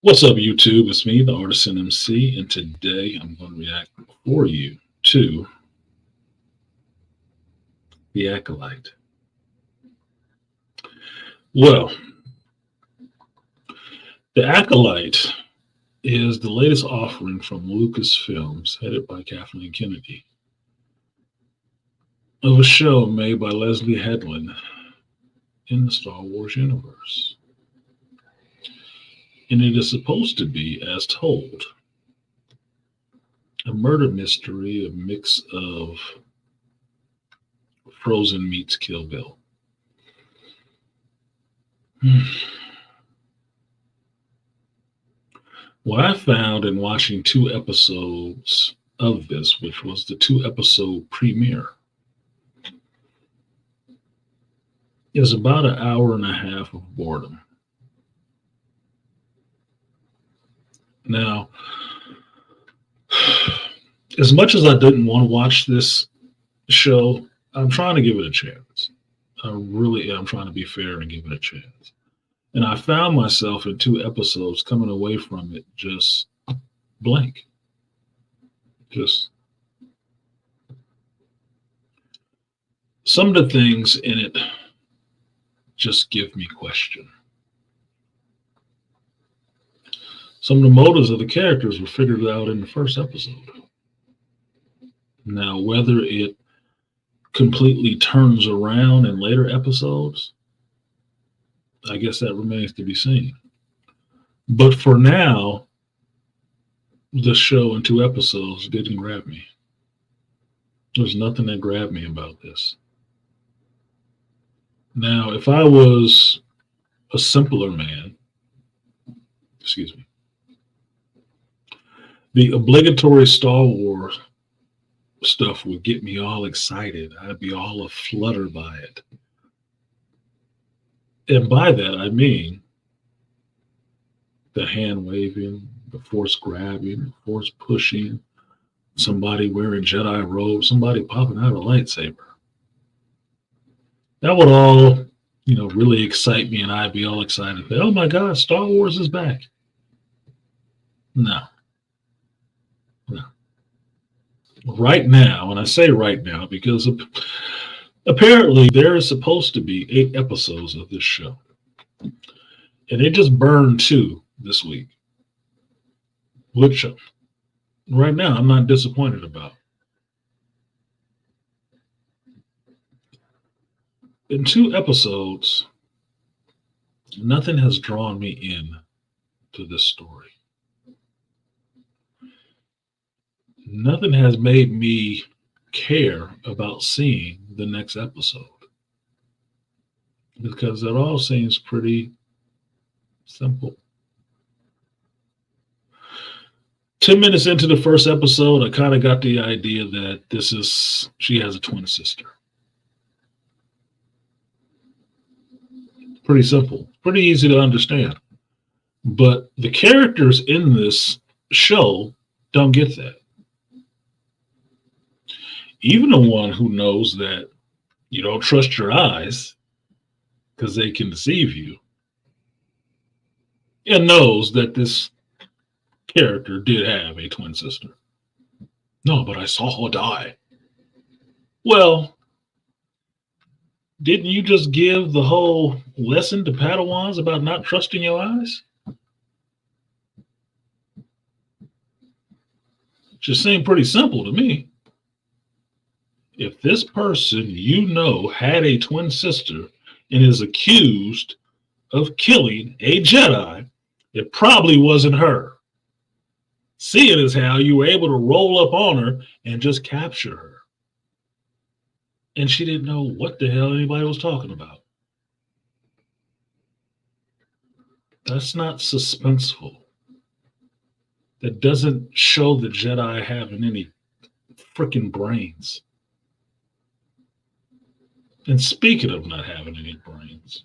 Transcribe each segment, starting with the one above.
What's up, YouTube? It's me, the Artisan MC, and today I'm going to react for you to The Acolyte. Well, The Acolyte is the latest offering from Lucasfilms, headed by Kathleen Kennedy, of a show made by Leslie Headland in the Star Wars universe. And it is supposed to be, as told, a murder mystery, a mix of Frozen meets Kill Bill. What I found in watching two episodes of this, which was the two-episode premiere, is about an hour and a half of boredom. Now, as much as I didn't want to watch this show, I'm trying to give it a chance. I really am trying to be fair and give it a chance. And I found myself in two episodes coming away from it just blank. Just some of the things in it just give me question. Some of the motives of the characters were figured out in the first episode. Now, whether it completely turns around in later episodes, I guess that remains to be seen. But for now, the show in two episodes didn't grab me. There's nothing that grabbed me about this. Now, if I was a simpler man, excuse me, the obligatory Star Wars stuff would get me all excited. I'd be all aflutter by it. And by that, I mean the hand waving, the force grabbing, the force pushing, somebody wearing Jedi robes, somebody popping out a lightsaber. That would all, really excite me, and I'd be all excited. Oh my God, Star Wars is back. No. No. Right now, and I say right now because apparently there is supposed to be 8 episodes of this show. And they just burned 2 this week, which right now I'm not disappointed about. In 2 episodes, nothing has drawn me in to this story. Nothing has made me care about seeing the next episode because it all seems pretty simple. 10 minutes into the first episode, I kind of got the idea that she has a twin sister. Pretty simple, pretty easy to understand. But the characters in this show don't get that. Even the one who knows that you don't trust your eyes because they can deceive you, and knows that this character did have a twin sister. No, but I saw her die. Well, didn't you just give the whole lesson to Padawans about not trusting your eyes? Just seemed pretty simple to me. If this person had a twin sister and is accused of killing a Jedi, it probably wasn't her. Seeing as how you were able to roll up on her and just capture her. And she didn't know what the hell anybody was talking about. That's not suspenseful. That doesn't show the Jedi having any freaking brains. And speaking of not having any brains,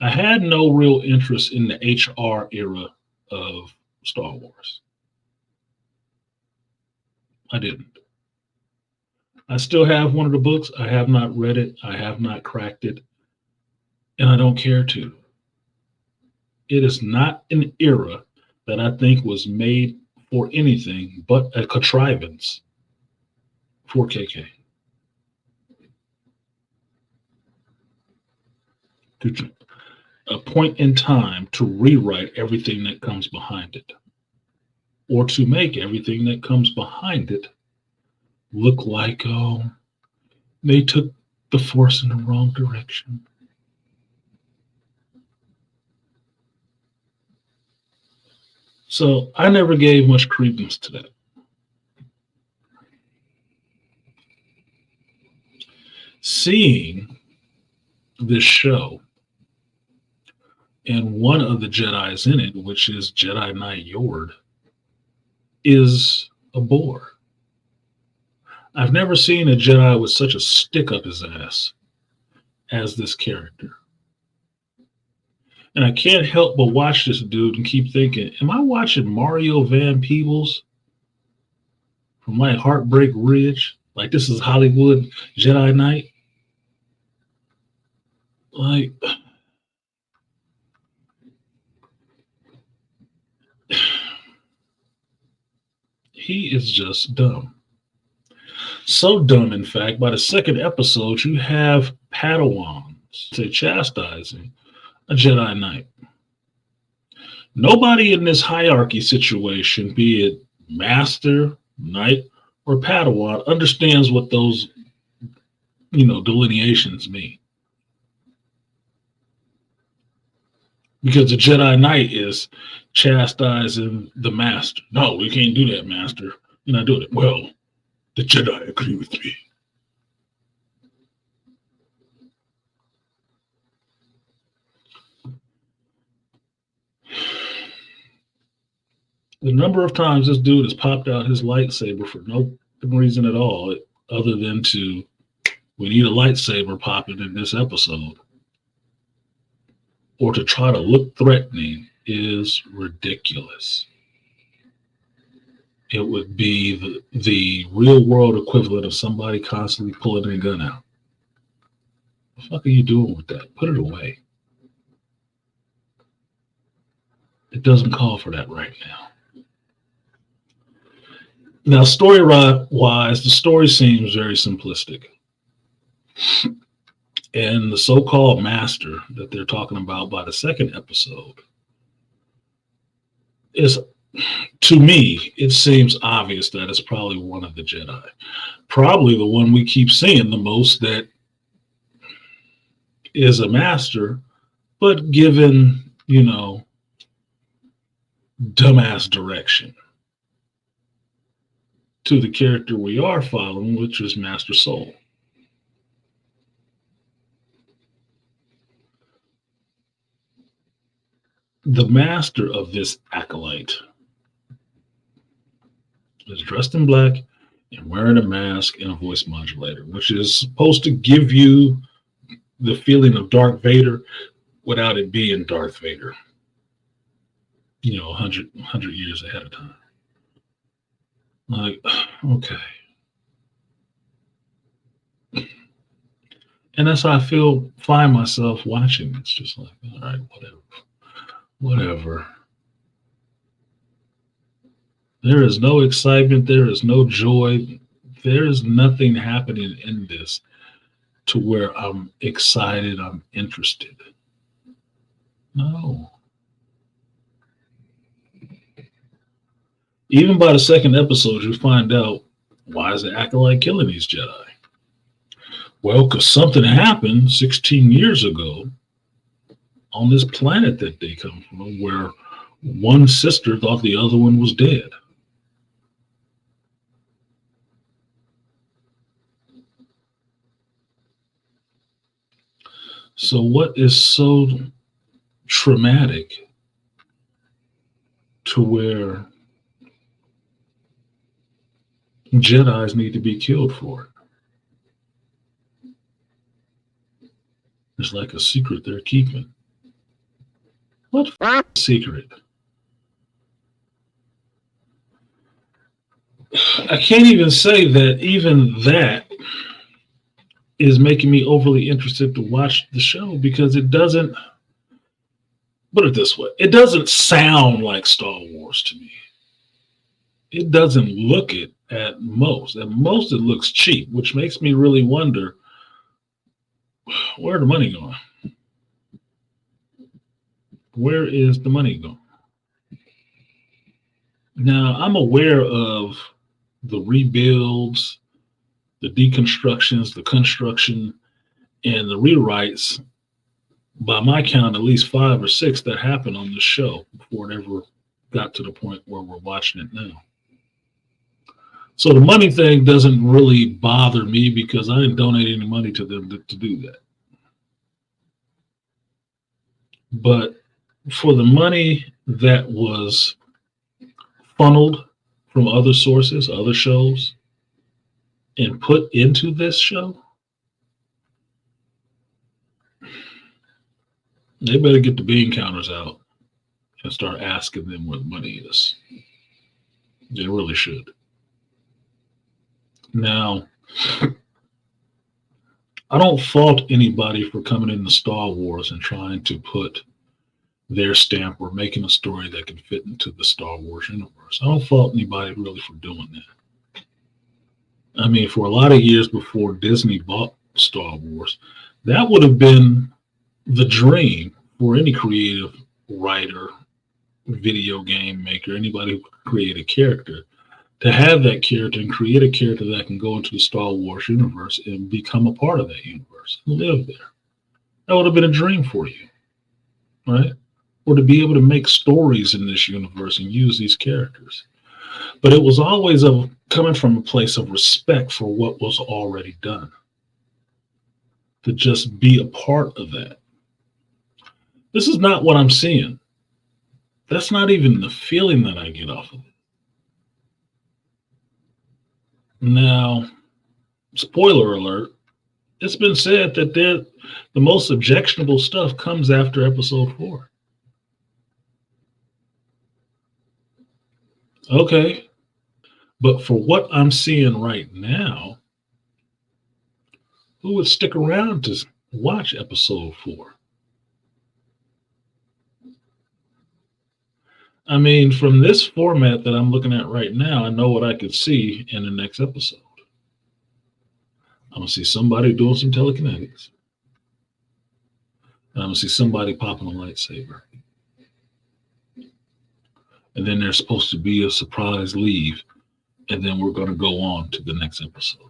I had no real interest in the HR era of Star Wars. I didn't. I still have one of the books. I have not read it. I have not cracked it. and I don't care to. It is not an era that I think was made for anything but a contrivance for KK. To a point in time to rewrite everything that comes behind it, or to make everything that comes behind it look like, oh, they took the force in the wrong direction. So I never gave much credence to that. Seeing this show and one of the Jedi's in it, which is Jedi Knight Yord, is a bore. I've never seen a Jedi with such a stick up his ass as this character. And I can't help but watch this dude and keep thinking, am I watching Mario Van Peebles from like Heartbreak Ridge? Like this is Hollywood Jedi Knight? Like, he is just dumb. So dumb, in fact, by the second episode, you have Padawans, say, chastising a Jedi Knight. Nobody in this hierarchy situation, be it Master, Knight, or Padawan, understands what those, delineations mean. Because the Jedi Knight is chastising the Master. No, we can't do that, Master. You're not doing it. Well, the Jedi agree with me. The number of times this dude has popped out his lightsaber for no reason at all, other than we need a lightsaber popping in this episode, or to try to look threatening, is ridiculous. It would be the real world equivalent of somebody constantly pulling their gun out. What the fuck are you doing with that? Put it away. It doesn't call for that right now. Now, story-wise, the story seems very simplistic. And the so-called master that they're talking about by the second episode is, to me, it seems obvious that it's probably one of the Jedi. Probably the one we keep seeing the most that is a master, but given, dumbass direction to the character we are following, which is Master Soul. The master of this acolyte is dressed in black and wearing a mask and a voice modulator, which is supposed to give you the feeling of Darth Vader without it being Darth Vader, 100 years ahead of time. Like, okay. And that's how I find myself watching. It's just like, all right, whatever. There is no excitement. There is no joy. There is nothing happening in this to where I'm excited, I'm interested. No. Even by the second episode, you find out, why is the Acolyte killing these Jedi? Well, because something happened 16 years ago on this planet that they come from, where one sister thought the other one was dead. So what is so traumatic to where Jedis need to be killed for it? It's like a secret they're keeping. What secret? I can't even say that even that is making me overly interested to watch the show because it doesn't, put it this way, it doesn't sound like Star Wars to me. It doesn't look it at most. At most, it looks cheap, which makes me really wonder where the money going. Where is the money going? Now, I'm aware of the rebuilds, the deconstructions, the construction, and the rewrites. By my count, at least 5 or 6 that happened on this show before it ever got to the point where we're watching it now. So the money thing doesn't really bother me because I didn't donate any money to them to do that. But for the money that was funneled from other sources, other shows, and put into this show, they better get the bean counters out and start asking them where the money is. They really should. Now, I don't fault anybody for coming into Star Wars and trying to put their stamp or making a story that can fit into the Star Wars universe. I don't fault anybody really for doing that. I mean, for a lot of years before Disney bought Star Wars, that would have been the dream for any creative writer, video game maker, anybody who could create a character, to have that character and create a character that can go into the Star Wars universe and become a part of that universe and live there. That would have been a dream for you, right? Or to be able to make stories in this universe and use these characters. But it was always coming from a place of respect for what was already done. To just be a part of that. This is not what I'm seeing. That's not even the feeling that I get off of it. Now, spoiler alert, it's been said that the most objectionable stuff comes after episode 4. Okay, but for what I'm seeing right now, who would stick around to watch episode 4? I mean, from this format that I'm looking at right now, I know what I could see in the next episode. I'm going to see somebody doing some telekinetics. And I'm going to see somebody popping a lightsaber. And then there's supposed to be a surprise leave. And then we're going to go on to the next episode.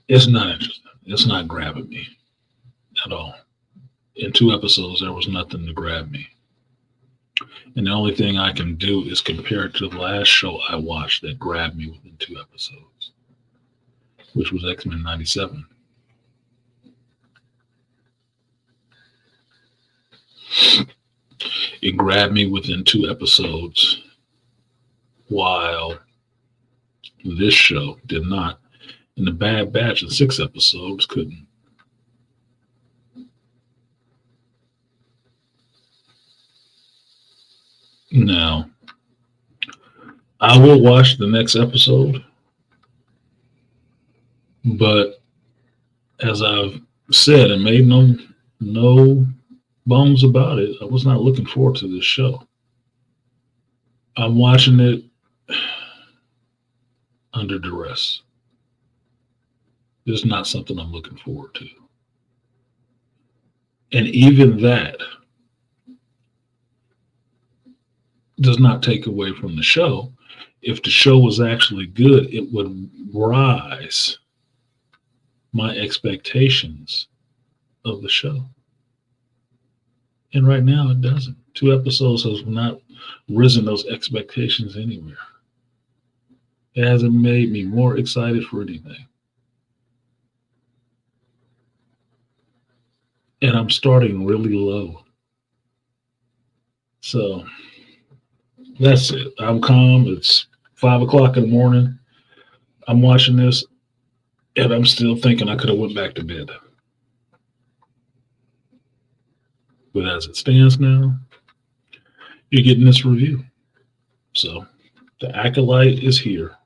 It's not interesting. It's not grabbing me at all. In 2 episodes, there was nothing to grab me. And the only thing I can do is compare it to the last show I watched that grabbed me within 2 episodes, which was X-Men 97. It grabbed me within 2 episodes, while this show did not. And the Bad Batch in 6 episodes couldn't. Now, I will watch the next episode, but as I've said and made no bones about it, I was not looking forward to this show. I'm watching it under duress. It's not something I'm looking forward to. And even that does not take away from the show. If the show was actually good, it would rise my expectations of the show. And right now it doesn't. 2 episodes has not risen those expectations anywhere. It hasn't made me more excited for anything. And I'm starting really low. So that's it. I'm calm. It's 5 o'clock in the morning. I'm watching this and I'm still thinking I could have went back to bed. But as it stands now, you're getting this review. So the Acolyte is here.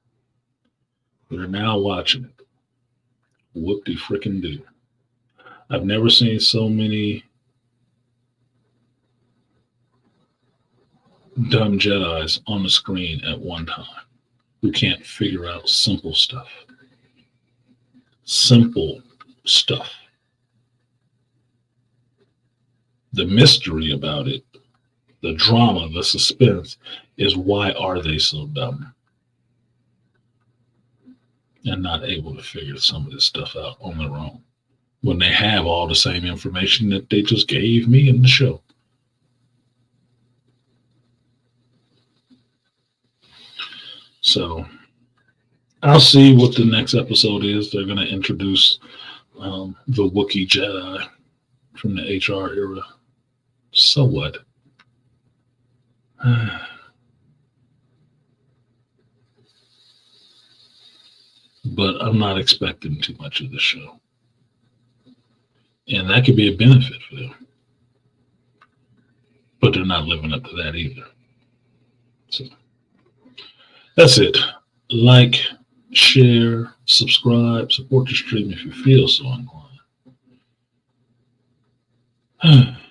We're now watching it. Whoop de frickin' do. I've never seen so many dumb Jedis on the screen at one time who can't figure out simple stuff. Simple stuff. The mystery about it, the drama, the suspense is why are they so dumb and not able to figure some of this stuff out on their own when they have all the same information that they just gave me in the show. So I'll see what the next episode is. They're going to introduce the Wookiee Jedi from the HR era. So what? But I'm not expecting too much of the show. And that could be a benefit for them. But they're not living up to that either. So that's it. Like, share, subscribe, support the stream if you feel so inclined.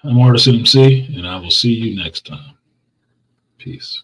I'm Artist MC, and I will see you next time. Peace.